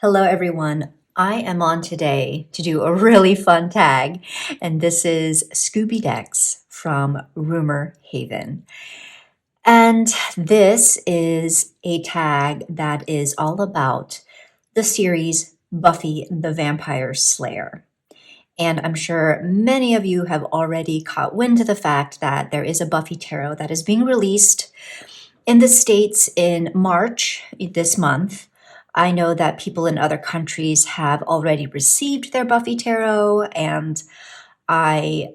Hello, everyone. I am on today to do a really fun tag, and this is Scooby Dex from Rumor Haven. And this is a tag that is all about the series Buffy the Vampire Slayer. And I'm sure many of you have already caught wind of the fact that there is a Buffy tarot that is being released in the States in March this month. I know that people in other countries have already received their Buffy tarot, and I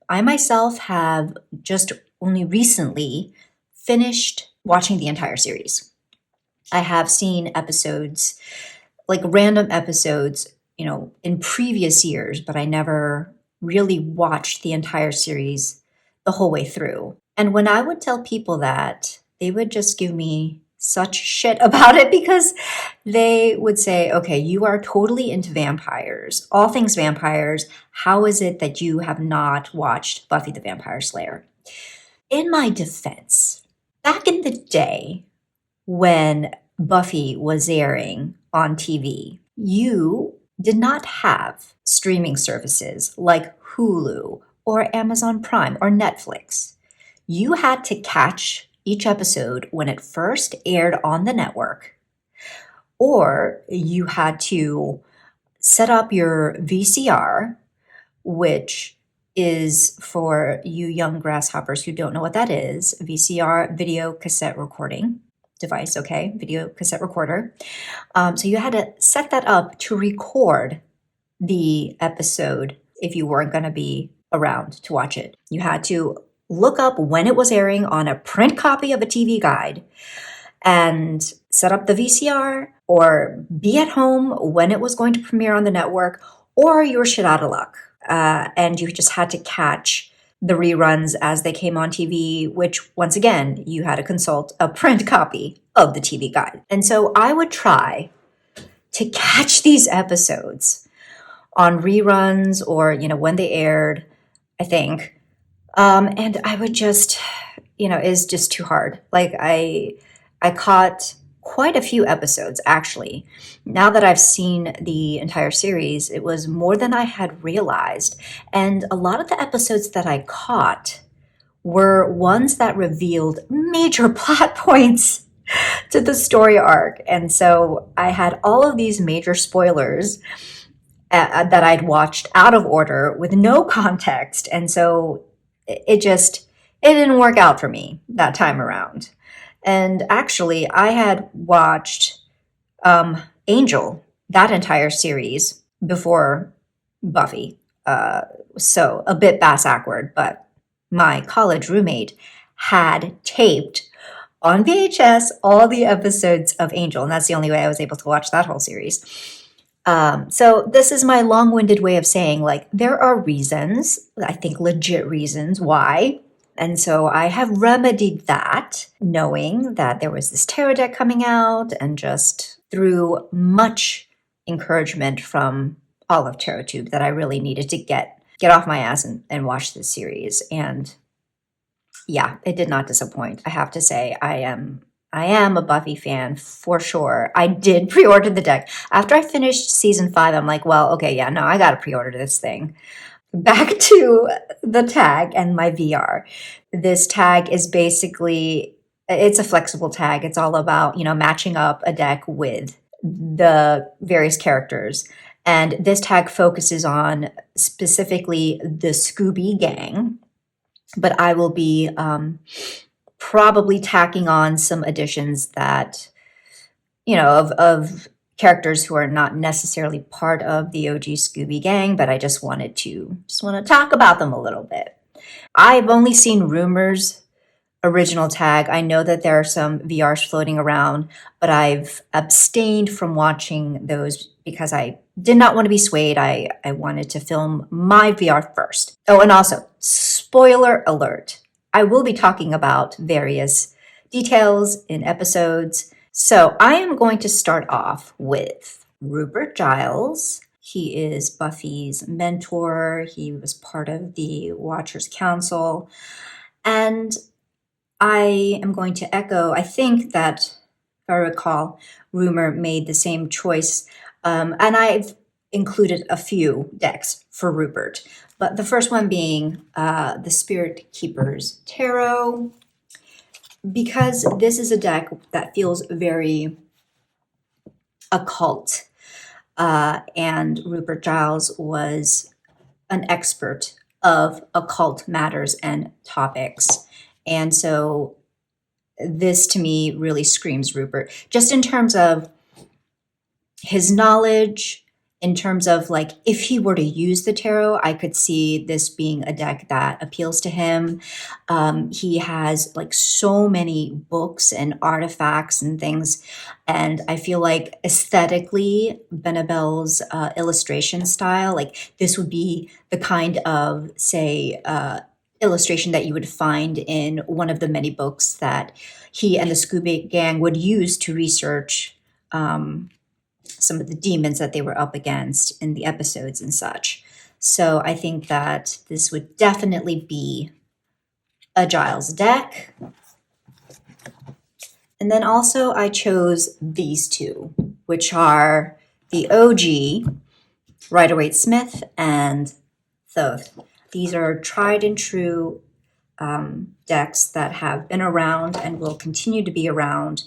myself have just only recently finished watching the entire series. I have seen episodes, like random episodes, in previous years, but I never really watched the entire series the whole way through. And when I would tell people that, they would just give me such shit about it because they would say, okay, you are totally into vampires, all things vampires. How is it that you have not watched Buffy the Vampire Slayer? In my defense, back in the day when Buffy was airing on TV, you did not have streaming services like Hulu or Amazon Prime or Netflix. You had to catch each episode when it first aired on the network, or you had to set up your VCR, which is, for you young grasshoppers who don't know what that is, VCR, video cassette recording device, okay? Video cassette recorder. So you had to set that up to record the episode if you weren't going to be around to watch it. You had to look up when it was airing on a print copy of a TV guide and set up the VCR, or be at home when it was going to premiere on the network, or you were shit out of luck. And you just had to catch the reruns as they came on TV, which, once again, you had to consult a print copy of the TV guide. And so I would try to catch these episodes on reruns or, when they aired, I think. And I would just, it's just too hard. Like I caught quite a few episodes, actually. Now that I've seen the entire series, it was more than I had realized. And a lot of the episodes that I caught were ones that revealed major plot points to the story arc. And so I had all of these major spoilers that I'd watched out of order with no context. And so it didn't work out for me that time around. And actually, I had watched Angel, that entire series, before Buffy. So a bit bass-awkward, but my college roommate had taped on VHS all the episodes of Angel, and that's the only way I was able to watch that whole series. So this is my long-winded way of saying, like, there are reasons, I think legit reasons why. And so I have remedied that, knowing that there was this tarot deck coming out, and just through much encouragement from all of TarotTube that I really needed to get off my ass and watch this series. And yeah, it did not disappoint. I have to say, I am a Buffy fan for sure. I did pre-order the deck. After I finished season 5, I'm like, well, okay, yeah, no, I gotta pre-order this thing. Back to the tag and my VR. This tag is basically, it's a flexible tag. It's all about, matching up a deck with the various characters. And this tag focuses on specifically the Scooby Gang, but I will be probably tacking on some additions that, of characters who are not necessarily part of the OG Scooby Gang, but I just want to talk about them a little bit. I've only seen Rumor's original tag. I know that there are some VRs floating around, but I've abstained from watching those because I did not want to be swayed. I wanted to film my VR first. Oh, and also, spoiler alert, I will be talking about various details in episodes. So I am going to start off with Rupert Giles. He is Buffy's mentor. He was part of the Watchers Council. And I am going to echo, I think that I recall, Rumor made the same choice. And I've included a few decks for Rupert. But the first one being the Spirit Keeper's Tarot, because this is a deck that feels very occult. And Rupert Giles was an expert of occult matters and topics. And so this to me really screams Rupert, just in terms of his knowledge, in terms of like, if he were to use the tarot, I could see this being a deck that appeals to him. He has like so many books and artifacts and things. And I feel like aesthetically, Benabel's illustration style, like this would be the kind of, say, illustration that you would find in one of the many books that he and the Scooby Gang would use to research some of the demons that they were up against in the episodes and such. So I think that this would definitely be a Giles deck. And then also I chose these two, which are the OG, Rider-Waite-Smith and Thoth. These are tried and true decks that have been around and will continue to be around.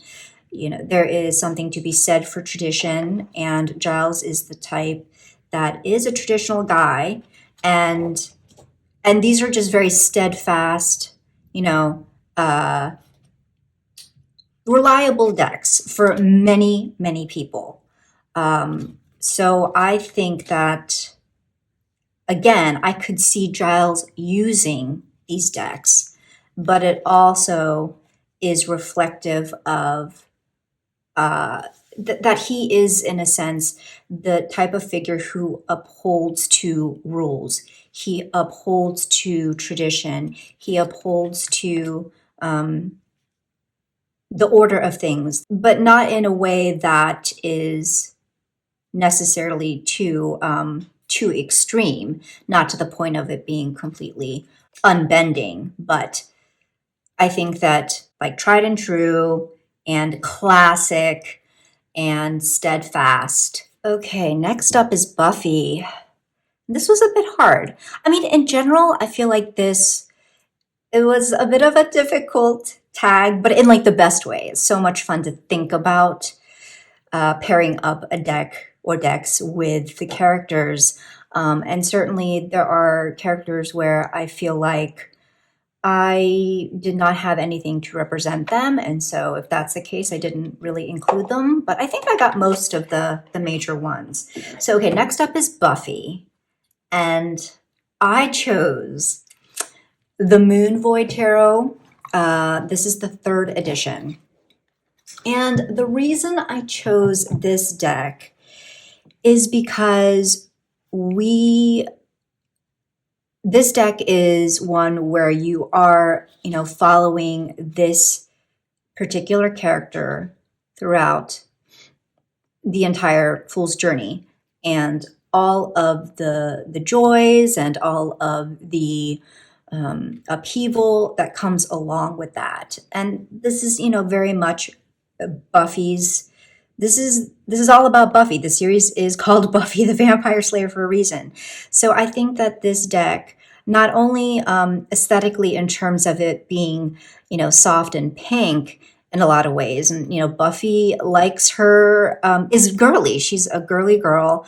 You know, there is something to be said for tradition, and Giles is the type that is a traditional guy, and these are just very steadfast, you know, reliable decks for many, many people. So I think that, again, I could see Giles using these decks, but it also is reflective of that he is, in a sense, the type of figure who upholds to rules. He upholds to tradition. He upholds to the order of things, but not in a way that is necessarily too extreme, not to the point of it being completely unbending. But I think that, like, tried and true and classic and steadfast. Okay, next up is Buffy. This was a bit hard. I mean, in general, I feel like it was a bit of a difficult tag, but in like the best way. It's so much fun to think about pairing up a deck or decks with the characters. And certainly there are characters where I feel like I did not have anything to represent them, and so if that's the case, I didn't really include them, but I think I got most of the major ones. So, okay, next up is Buffy, and I chose the Moon Void Tarot. This is the 3rd edition, and the reason I chose this deck is because this deck is one where you are, you know, following this particular character throughout the entire Fool's journey, and all of the joys and all of the upheaval that comes along with that. And this is, you know, very much Buffy's. This is all about Buffy. The series is called Buffy the Vampire Slayer for a reason. So I think that this deck, not only aesthetically in terms of it being, you know, soft and pink in a lot of ways, and you know, Buffy likes her, is girly. She's a girly girl,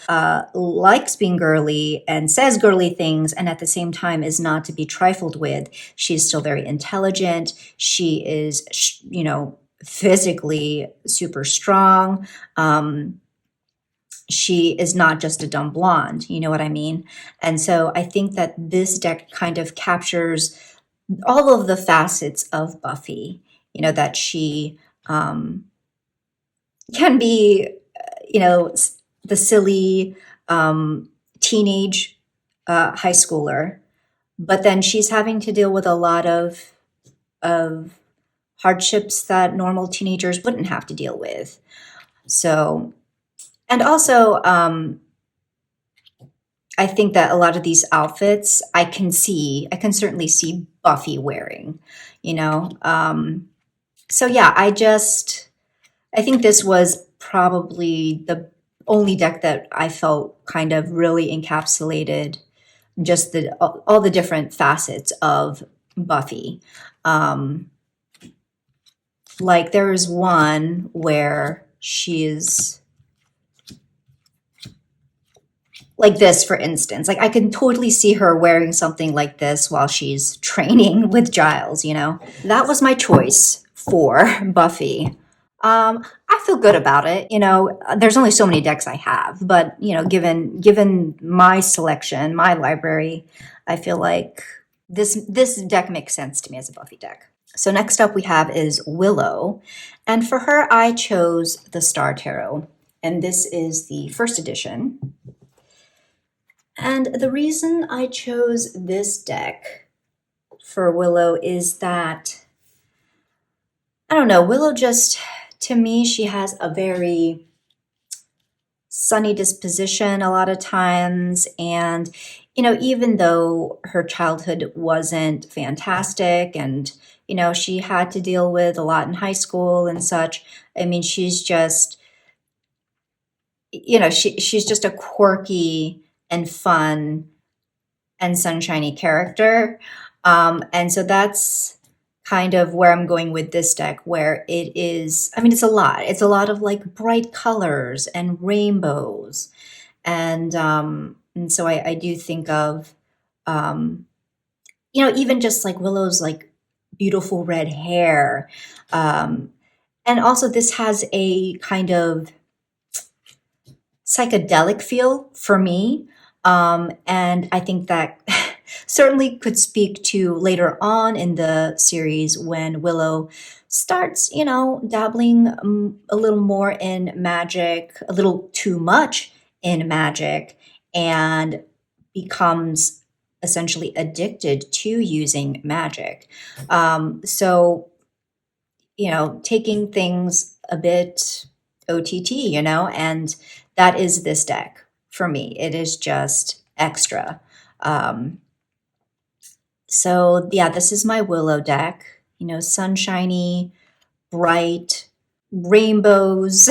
likes being girly and says girly things, and at the same time is not to be trifled with. She's still very intelligent. She is, you know, physically super strong. She is not just a dumb blonde, you know what I mean? And so I think that this deck kind of captures all of the facets of Buffy, you know, that she can be, you know, the silly teenage high schooler, but then she's having to deal with a lot of hardships that normal teenagers wouldn't have to deal with. So, and also, I think that a lot of these outfits I can certainly see Buffy wearing, you know? So yeah, I think this was probably the only deck that I felt kind of really encapsulated just all the different facets of Buffy. Um, like there's one where she's like this, for instance. Like I can totally see her wearing something like this while she's training with Giles, you know? That was my choice for Buffy. I feel good about it. You know, there's only so many decks I have, but you know, given my selection, my library, I feel like this deck makes sense to me as a Buffy deck. So next up we have is Willow, and for her I chose the Star Tarot, and this is the first edition. And the reason I chose this deck for Willow is that, I don't know, Willow just, to me, she has a very sunny disposition a lot of times. And, you know, even though her childhood wasn't fantastic and, you know, she had to deal with a lot in high school and such, I mean, she's just, you know, she's just a quirky and fun and sunshiny character. And so that's kind of where I'm going with this deck, where it is, I mean, it's a lot. It's a lot of like bright colors and rainbows. And so I do think of, you know, even just like Willow's like beautiful red hair. And also this has a kind of psychedelic feel for me. And I think that certainly could speak to later on in the series when Willow starts, you know, dabbling a little more in magic, a little too much in magic, and becomes essentially addicted to using magic. So, you know, taking things a bit OTT, you know, and that is this deck for me. It is just extra. So yeah, this is my Willow deck. You know, sunshiny, bright, rainbows,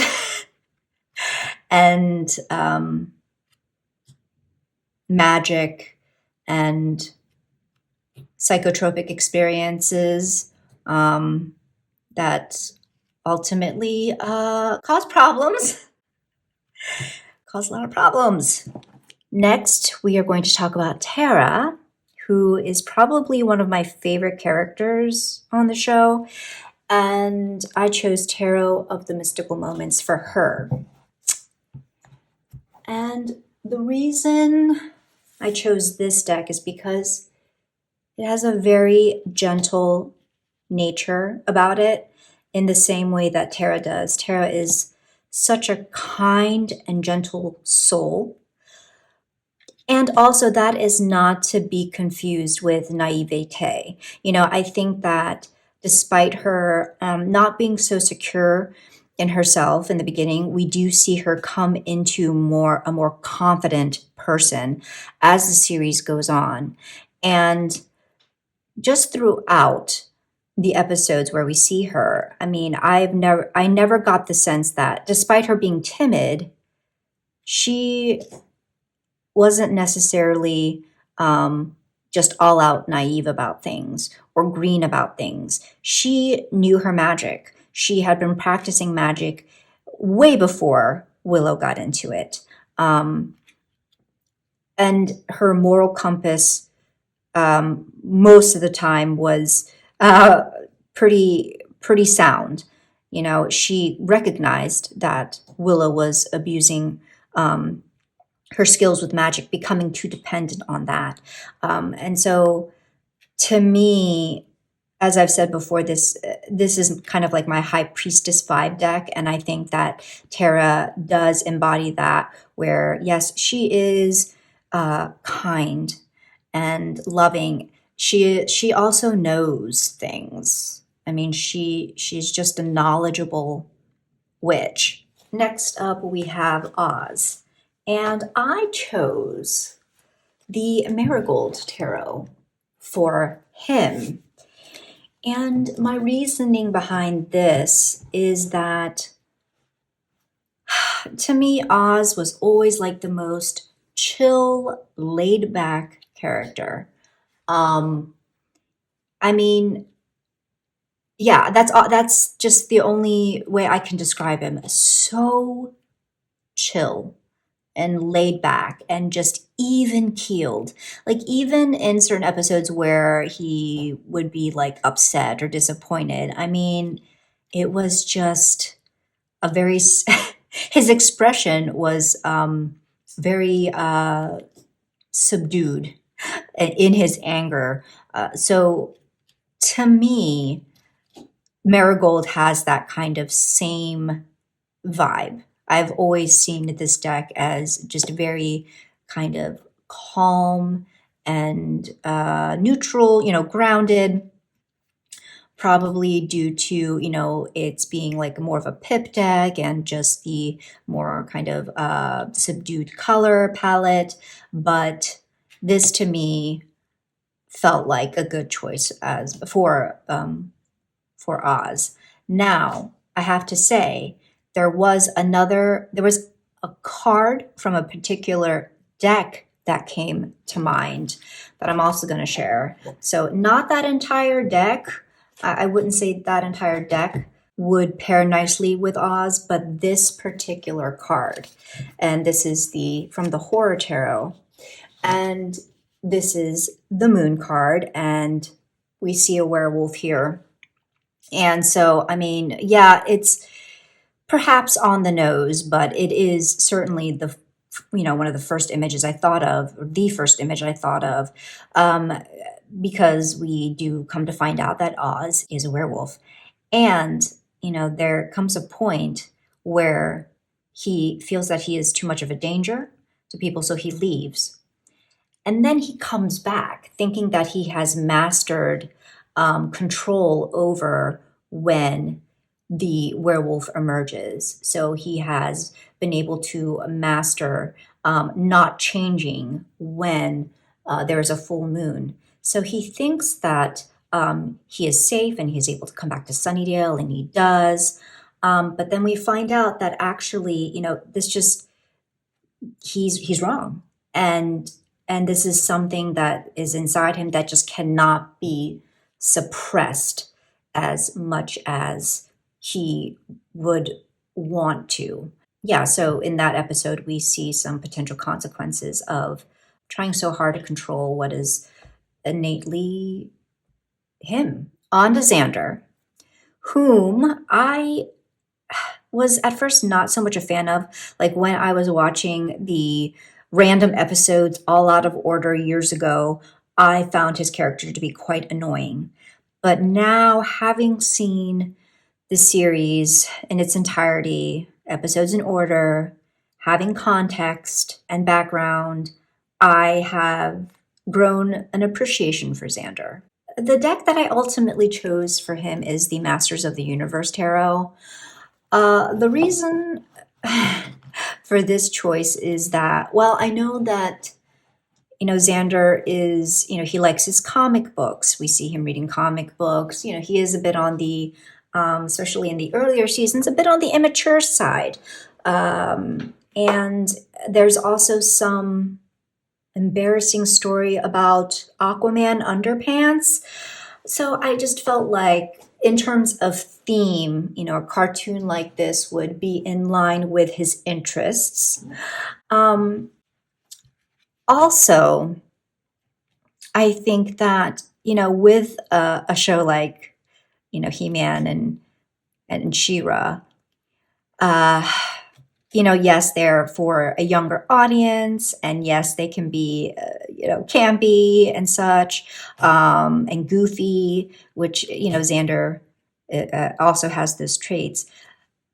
and magic and psychotropic experiences that ultimately cause problems. Cause a lot of problems. Next, we are going to talk about Tara, who is probably one of my favorite characters on the show. And I chose Tarot of the Mystical Moments for her. And the reason I chose this deck is because it has a very gentle nature about it, in the same way that Tara does. Tara is such a kind and gentle soul. And also, that is not to be confused with naivete. You know, I think that despite her not being so secure in herself in the beginning, we do see her come into a more confident person as the series goes on. And just throughout the episodes where we see her, I mean, I never got the sense that despite her being timid, she wasn't necessarily just all out naive about things or green about things. She knew her magic. She had been practicing magic way before Willow got into it. And her moral compass most of the time was pretty sound. You know, she recognized that Willow was abusing her skills with magic, becoming too dependent on that. And so to me, as I've said before, this is kind of like my high priestess vibe deck. And I think that Tara does embody that, where yes, she is kind and loving. She also knows things. I mean, she's just a knowledgeable witch. Next up, we have Oz. And I chose the Marigold Tarot for him. And my reasoning behind this is that to me, Oz was always like the most chill, laid back character. Um, I mean, yeah, that's just the only way I can describe him. So chill and laid back and just even keeled. Like, even in certain episodes where he would be like upset or disappointed, I mean, it was just a very, his expression was very subdued in his anger. So to me, Marigold has that kind of same vibe. I've always seen this deck as just very kind of calm and neutral, grounded, probably due to, it's being like more of a pip deck and just the more kind of subdued color palette. But this to me felt like a good choice as for Oz. Now, I have to say, there was a card from a particular deck that came to mind that I'm also going to share. So, not that entire deck. I wouldn't say that entire deck would pair nicely with Oz, but this particular card. And this is from the Horror Tarot. And this is the Moon card, and we see a werewolf here. And so, I mean, yeah, it's perhaps on the nose, but it is certainly one of the first images I thought of, or the first image I thought of, because we do come to find out that Oz is a werewolf. And, there comes a point where he feels that he is too much of a danger to people, so he leaves. And then he comes back thinking that he has mastered control over when the werewolf emerges. So he has been able to master not changing when there's a full moon. So he thinks that he is safe and he's able to come back to Sunnydale, and he does. But then we find out that actually, he's wrong. And this is something that is inside him that just cannot be suppressed as much as he would want to. Yeah, so in that episode, we see some potential consequences of trying so hard to control what is innately him. On to Xander, whom I was at first not so much a fan of. Like, when I was watching the random episodes all out of order years ago, I found his character to be quite annoying. But now, having seen the series in its entirety, episodes in order, having context and background, I have grown an appreciation for Xander. The deck that I ultimately chose for him is the Masters of the Universe Tarot. The reason for this choice is that, well, I know that, Xander is, he likes his comic books. We see him reading comic books. He is a bit on the, especially in the earlier seasons, a bit on the immature side. And there's also some embarrassing story about Aquaman underpants. So I just felt like, in terms of theme, a cartoon like this would be in line with his interests. Also, I think that, with a show like, He-Man and She-Ra, yes, they're for a younger audience, and yes, they can be, campy and such, and goofy, which, Xander also has those traits.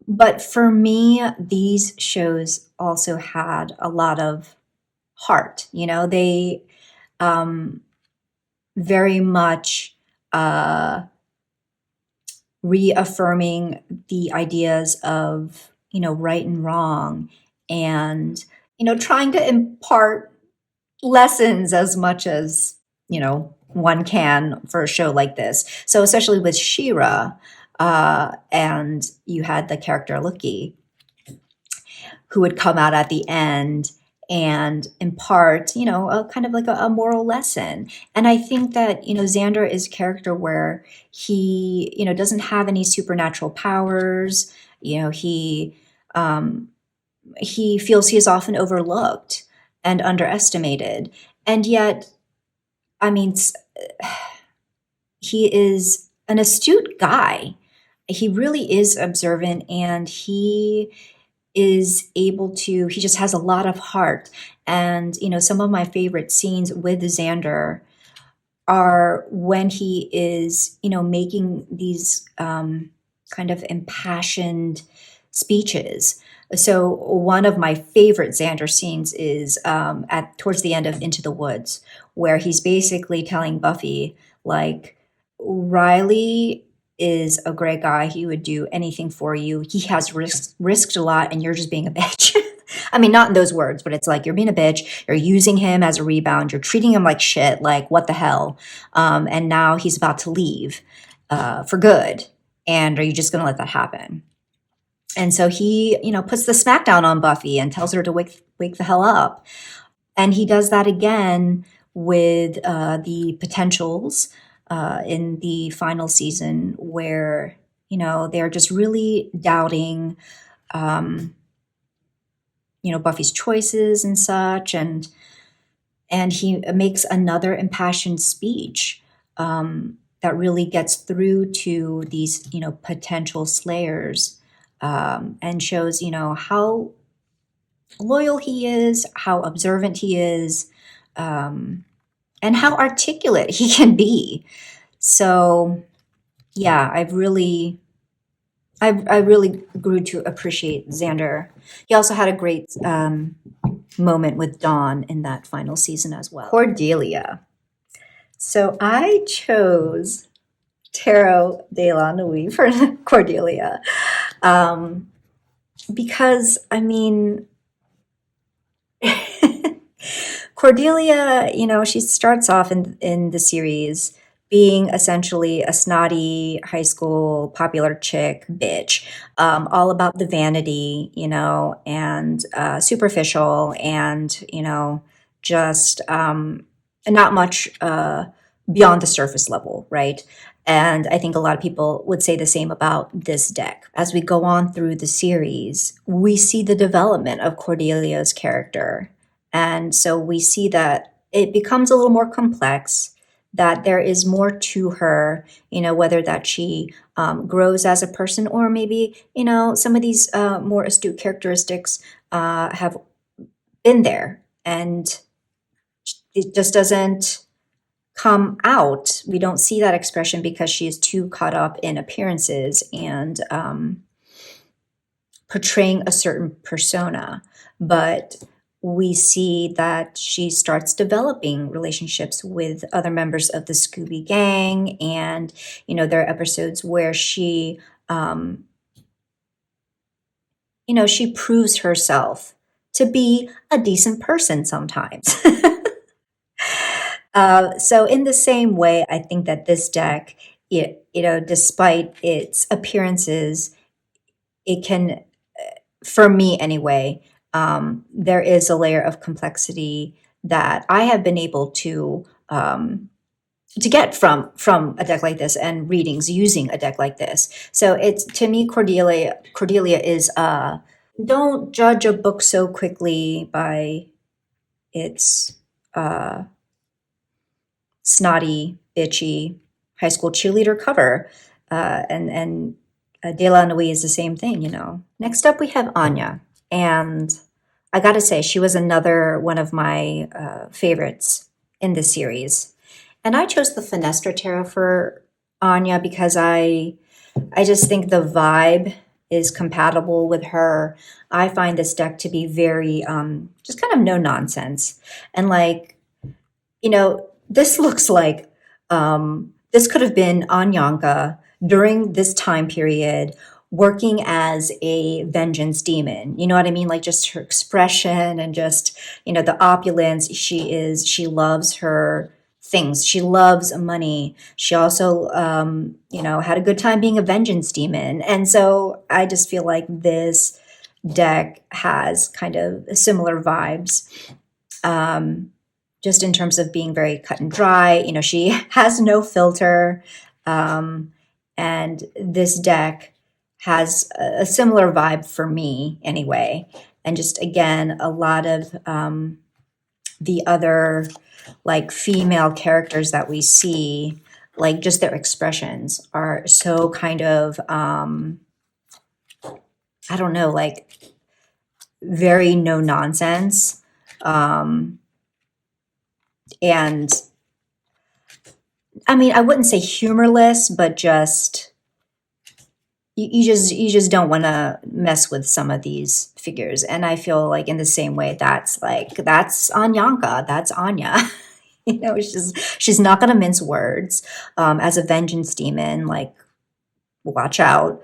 But for me, these shows also had a lot of heart. They very much reaffirming the ideas of, right and wrong, and, trying to impart lessons as much as, one can for a show like this. So especially with She-Ra, and you had the character Loki. who would come out at the end and impart, a kind of like a moral lesson. And I think that, Xander is a character where he, doesn't have any supernatural powers. He feels he is often overlooked and underestimated. And yet, I mean, he is an astute guy. He really is observant, and he just has a lot of heart. And, some of my favorite scenes with Xander are when he is, making these kind of impassioned speeches. So one of my favorite Xander scenes is towards the end of Into the Woods, where he's basically telling Buffy, like, Riley is a great guy. He would do anything for you. He has risked a lot, and you're just being a bitch. I mean, not in those words, but it's like, you're being a bitch. You're using him as a rebound. You're treating him like shit. Like, what the hell? And now he's about to leave for good. And are you just going to let that happen? And so he, puts the smackdown on Buffy and tells her to wake the hell up. And he does that again with the potentials in the final season, where, they're just really doubting, Buffy's choices and such. And he makes another impassioned speech that really gets through to these, potential slayers, and shows, how loyal he is, how observant he is, and how articulate he can be. So, yeah, I really grew to appreciate Xander. He also had a great moment with Dawn in that final season as well. Cordelia. So I chose Tarot de la Nuit for Cordelia. Because, I mean, Cordelia, she starts off in the series being essentially a snotty high school popular chick bitch, all about the vanity, and superficial, and, just not much beyond the surface level, right? And I think a lot of people would say the same about this deck. As we go on through the series, we see the development of Cordelia's character. And so we see that it becomes a little more complex, that there is more to her, whether that she grows as a person, or maybe, some of these more astute characteristics have been there, and it just doesn't come out. We don't see that expression because she is too caught up in appearances and portraying a certain persona. But we see that she starts developing relationships with other members of the Scooby Gang, and there are episodes where she she proves herself to be a decent person sometimes. So in the same way, I think that this deck, despite its appearances, it can, for me anyway, there is a layer of complexity that I have been able to get from a deck like this, and readings using a deck like this. So it's, to me, Cordelia is, don't judge a book so quickly by its snotty, bitchy high school cheerleader cover. And De La Nuit is the same thing, Next up, we have Anya. And I gotta say, she was another one of my favorites in this series. And I chose the Fenestra Tarot for Anya because I just think the vibe is compatible with her. I find this deck to be very just kind of no nonsense. And this looks like this could have been Anyanka during this time period, working as a vengeance demon. You know what I mean? Like, just her expression and just, the opulence. She loves her things. She loves money. She also, had a good time being a vengeance demon. And so I just feel like this deck has kind of similar vibes. Just in terms of being very cut and dry. She has no filter. And this deck has a similar vibe for me anyway. And just again, a lot of the other like female characters that we see, like just their expressions are so kind of, I don't know, like very no nonsense. And I mean, I wouldn't say humorless, but just you just don't want to mess with some of these figures. And I feel like in the same way, that's Anyanka, that's Anya. She's not going to mince words. As a vengeance demon, like watch out.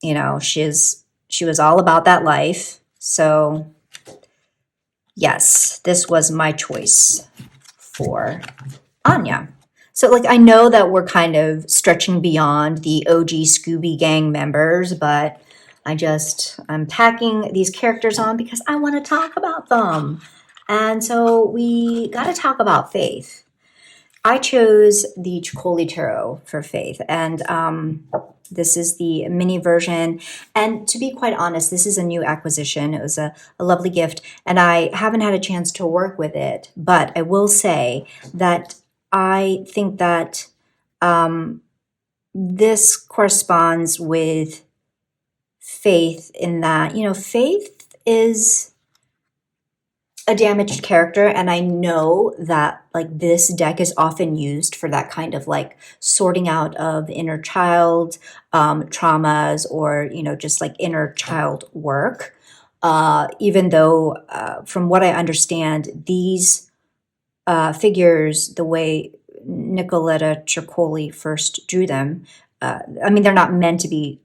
She was all about that life. So yes, this was my choice for Anya. So like I know that we're kind of stretching beyond the OG Scooby Gang members, but I'm tacking these characters on because I want to talk about them. And so we got to talk about Faith. I chose the Chikoli Tarot for Faith, and this is the mini version. And to be quite honest, this is a new acquisition. It was a lovely gift, and I haven't had a chance to work with it. But I will say that I think that this corresponds with Faith in that, Faith is a damaged character, and I know that like this deck is often used for that kind of like sorting out of inner child traumas, or just like inner child work. Even though, from what I understand, these figures, the way Nicoletta Ciccoli first drew them, I mean, they're not meant to be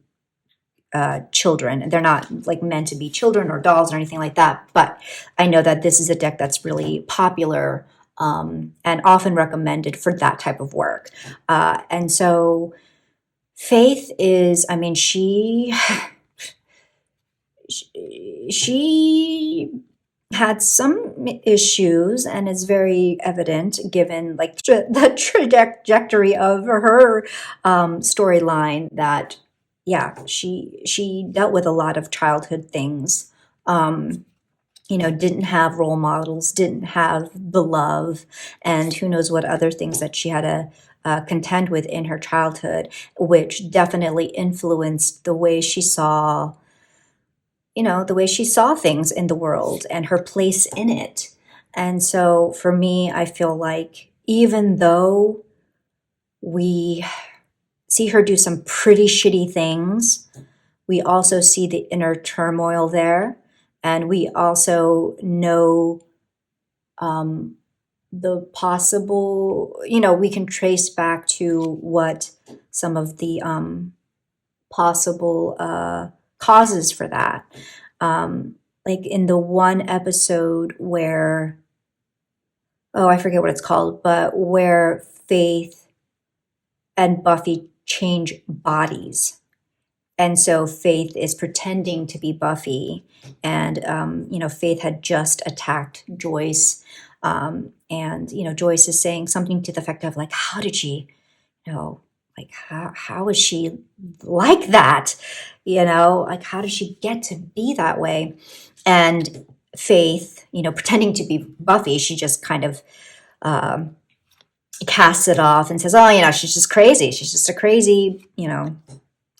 children. They're not like meant to be children or dolls or anything like that. But I know that this is a deck that's really popular and often recommended for that type of work. And so Faith is, I mean, she had some issues, and is very evident given like the trajectory of her storyline, that she dealt with a lot of childhood things. Didn't have role models, didn't have the love, and who knows what other things that she had to contend with in her childhood, which definitely influenced the way she saw things in the world and her place in it. And so for me, I feel like even though we see her do some pretty shitty things, we also see the inner turmoil there. And we also know the possible, we can trace back to what some of the possible causes for that. Like in the one episode where, I forget what it's called, but where Faith and Buffy change bodies. And so Faith is pretending to be Buffy, and Faith had just attacked Joyce, and Joyce is saying something to the effect of like, how did she, like how is she like that? Like how did she get to be that way? And Faith, pretending to be Buffy, she just kind of casts it off and says, oh, she's just crazy. She's just a crazy,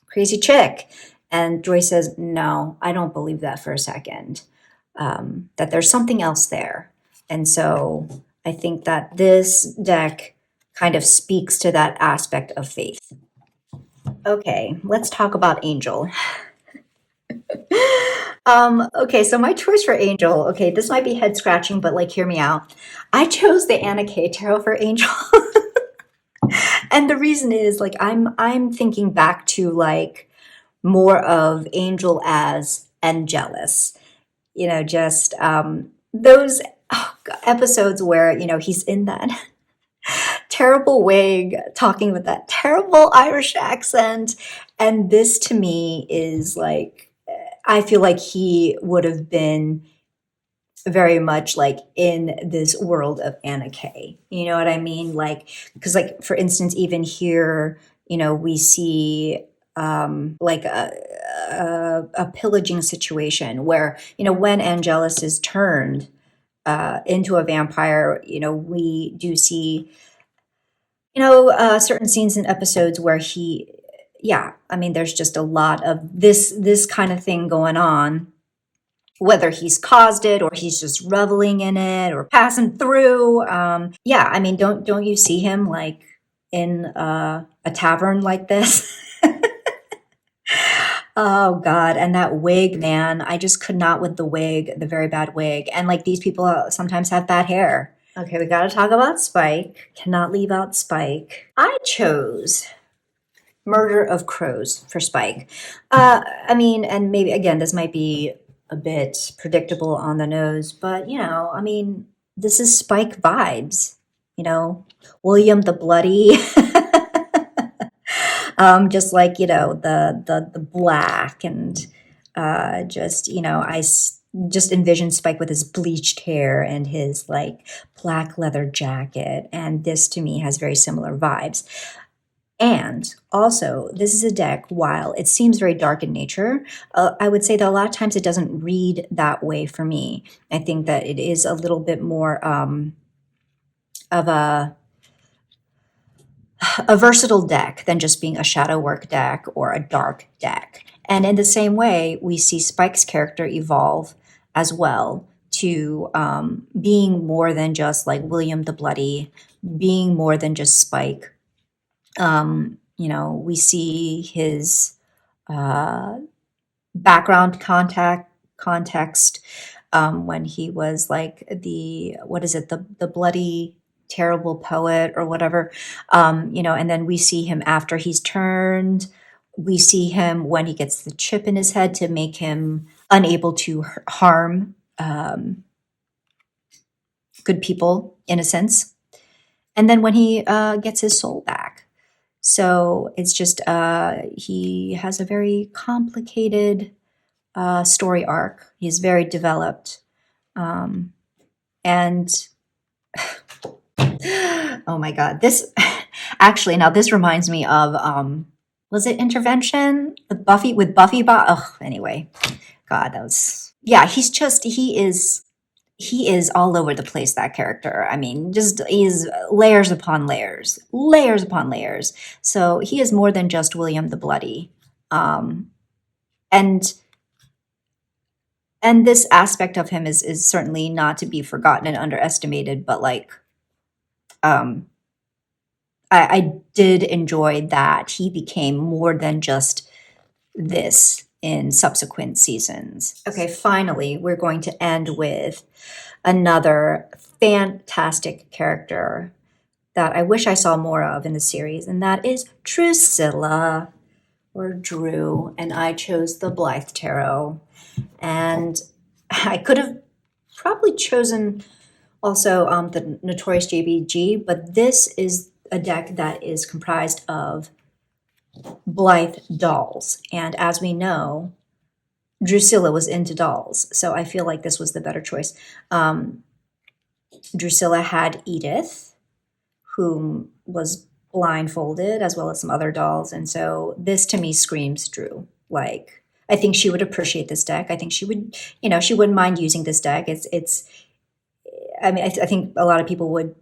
crazy chick. And Joyce says, no, I don't believe that for a second, that there's something else there. And so I think that this deck kind of speaks to that aspect of Faith. Okay, let's talk about Angel. Okay, so my choice for Angel, okay, this might be head scratching, but like, hear me out. I chose the Anna K Tarot for Angel. And the reason is like, I'm thinking back to like more of Angel as Angelus, just those episodes where, he's in that terrible wig, talking with that terrible Irish accent. And this to me is like I feel like he would have been very much like in this world of Anna Kay. You know what I mean? Like, because like for instance, even here, we see like a pillaging situation where when Angelus is turned into a vampire, we do see certain scenes and episodes where there's just a lot of this kind of thing going on, whether he's caused it or he's just reveling in it or passing through. Don't you see him like in a tavern like this? Oh God, and that wig, man, I just could not with the wig, the very bad wig. And like these people sometimes have bad hair. Okay, we gotta talk about Spike. Cannot leave out Spike. I chose Murder of Crows for Spike. And maybe again, this might be a bit predictable on the nose, but this is Spike vibes. William the Bloody. Just like the black and just envision Spike with his bleached hair and his like black leather jacket, and this to me has very similar vibes. And also, this is a deck, while it seems very dark in nature, I would say that a lot of times it doesn't read that way for me. I think that it is a little bit more of a versatile deck than just being a shadow work deck or a dark deck. And in the same way, we see Spike's character evolve as well to being more than just like William the Bloody, being more than just Spike. We see his background context when he was like the bloody terrible poet or whatever, and then we see him after he's turned. We see him when he gets the chip in his head to make him unable to harm good people, in a sense. And then when he gets his soul back. So it's just, he has a very complicated story arc. He's very developed. And oh my God, this actually, now this reminds me of, was it Intervention? With Buffy? Anyway, God, that was, yeah, he is all over the place, that character. I mean, just he's layers upon layers, layers upon layers. So he is more than just William the Bloody. And this aspect of him is certainly not to be forgotten and underestimated, but like, I did enjoy that he became more than just this in subsequent seasons. Okay, finally, we're going to end with another fantastic character that I wish I saw more of in the series, and that is Drusilla, or Drew, and I chose the Blythe Tarot. And I could have probably chosen also the Notorious JBG, but this is a deck that is comprised of Blythe dolls. And as we know, Drusilla was into dolls, so I feel like this was the better choice. Drusilla had Edith, whom was blindfolded, as well as some other dolls, and so this to me screams Drew. Like, I think she would appreciate this deck. I think she would, she wouldn't mind using this deck. I think a lot of people would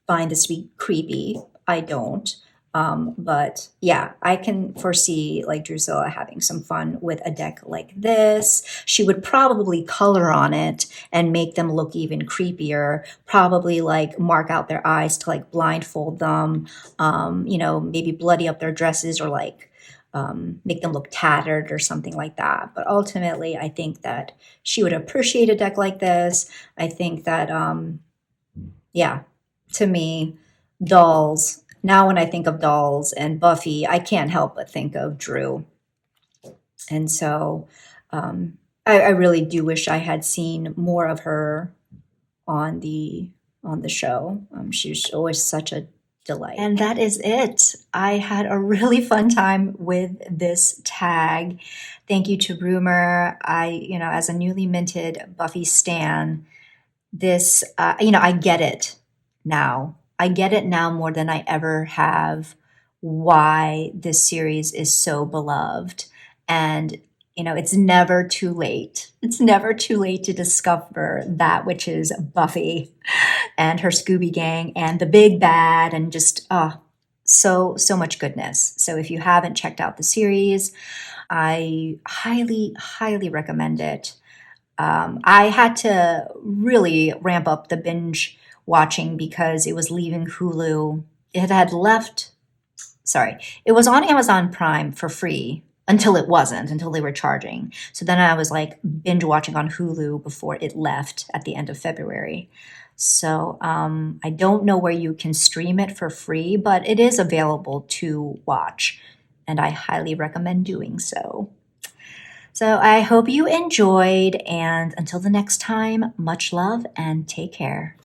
find this to be creepy. I don't. But yeah, I can foresee like Drusilla having some fun with a deck like this. She would probably color on it and make them look even creepier, probably like mark out their eyes to like blindfold them, maybe bloody up their dresses or like make them look tattered or something like that. But ultimately, I think that she would appreciate a deck like this. I think that, to me, dolls. Now when I think of dolls and Buffy, I can't help but think of Drew. And so I really do wish I had seen more of her on the show. She's always such a delight. And that is it. I had a really fun time with this tag. Thank you to Rumor. As a newly minted Buffy stan, this, I get it now. I get it now more than I ever have why this series is so beloved. And, it's never too late. It's never too late to discover that which is Buffy and her Scooby Gang and the big bad and just, so much goodness. So if you haven't checked out the series, I highly, highly recommend it. I had to really ramp up the binge watching because it was leaving Hulu. It was on Amazon Prime for free until they were charging. So then I was like binge watching on Hulu before it left at the end of February. So I don't know where you can stream it for free, but it is available to watch, and I highly recommend doing so. So I hope you enjoyed, and until the next time, much love and take care.